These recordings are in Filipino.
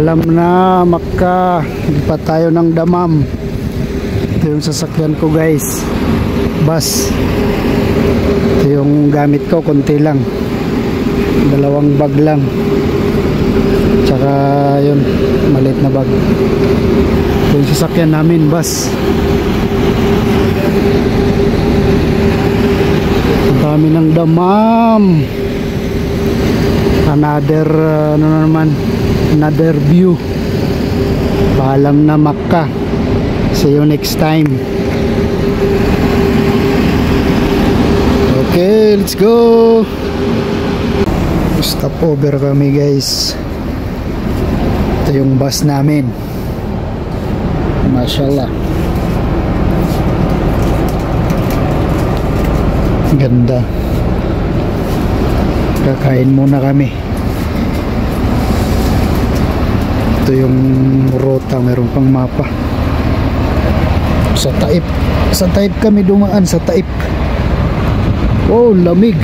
Paalam na Macca. Hindi pa tayo ng Damam. Ito yung sasakyan ko guys, bus. Ito yung gamit ko, konti lang, 2 bag lang, tsaka yun, maliit na bag. Ito yung sasakyan namin, bus. Ang dami ng Damam. Another ano na naman, another view. Paalam na Macca. See you next time. Okay, let's go. Stop over kami guys. Ito yung bus namin. Mashallah. Ganda. Kakain muna kami. Ito yung ruta, meron pang mapa. Sa Taif. Sa Taif kami dumaan, sa Taif. Oh, lamig.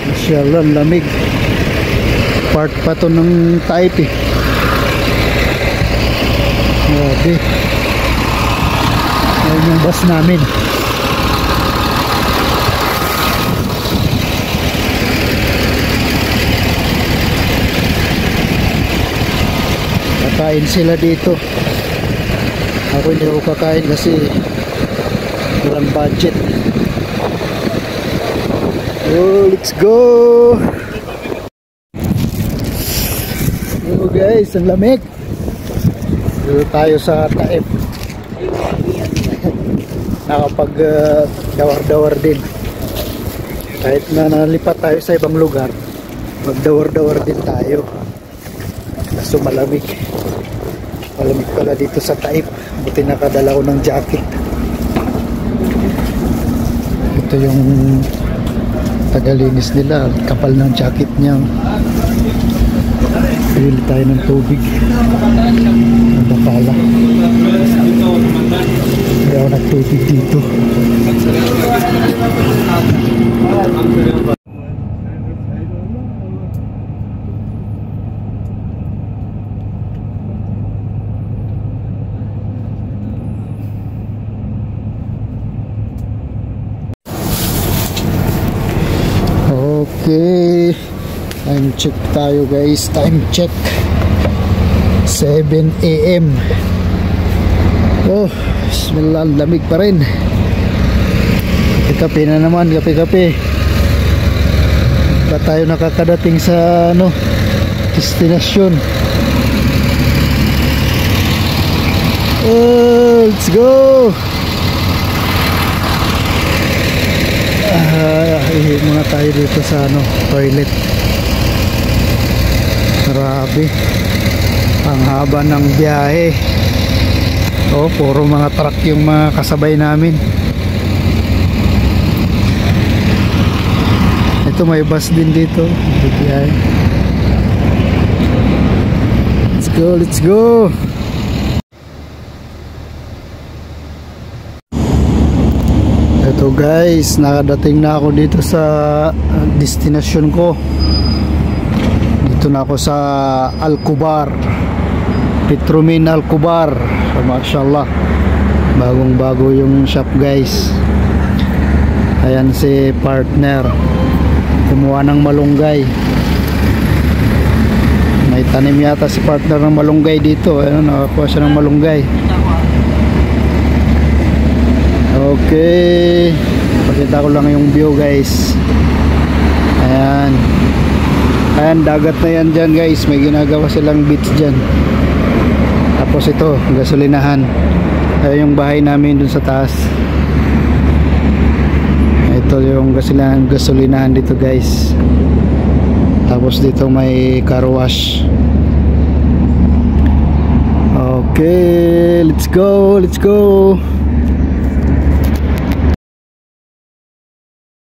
Mashallah, lamig. Part pa to ng Taif eh. Grabe. Ayan yung bus namin. Kakain sila dito. Ako hindi ako kakain kasi walang budget. Oh, let's go. Oh guys, ang lamig. Dito tayo sa Taif. Nakapag dawar-dawar din. Kahit na nalipat tayo sa ibang lugar, magdawar-dawar din tayo. Kaso malamig. Malamig pala dito sa Taif. Buti nakadala ko ng jacket. Ito yung tagalinis nila. Kapal ng jacket niya. Pili tayo ng tubig. Ang bakala. Hindi ako nagtubig dito. Okay, time check tayo guys, time check 7 AM. Oh, bismillah, lamig pa rin. Kape na naman, kape. Pa tayo nakakadating sa ano, destinasyon. Oh, let's go. Ihi muna tayo dito sa ano, toilet. Grabe, ang haba ng biyahe. Oh, puro mga truck yung mga kasabay namin. Ito may bus din dito. Let's go, let's go. Ito guys, nakadating na ako dito sa destination ko. Dito na ako sa Al-Kubar, Petromin Al-Kubar. So, mashallah, bagong bago yung shop guys. Ayan si partner, kumuha ng malunggay. May tanim yata si partner ng malunggay dito. Ayun, nakakuha siya ng malunggay. Okay, pakita ko lang yung view guys. Ayan, ayan, dagat na yan dyan guys. May ginagawa silang beach dyan. Tapos ito, gasolinahan. Ayan yung bahay namin dun sa taas. Ito yung gasolinahan dito guys. Tapos dito may car wash. Okay, let's go, let's go.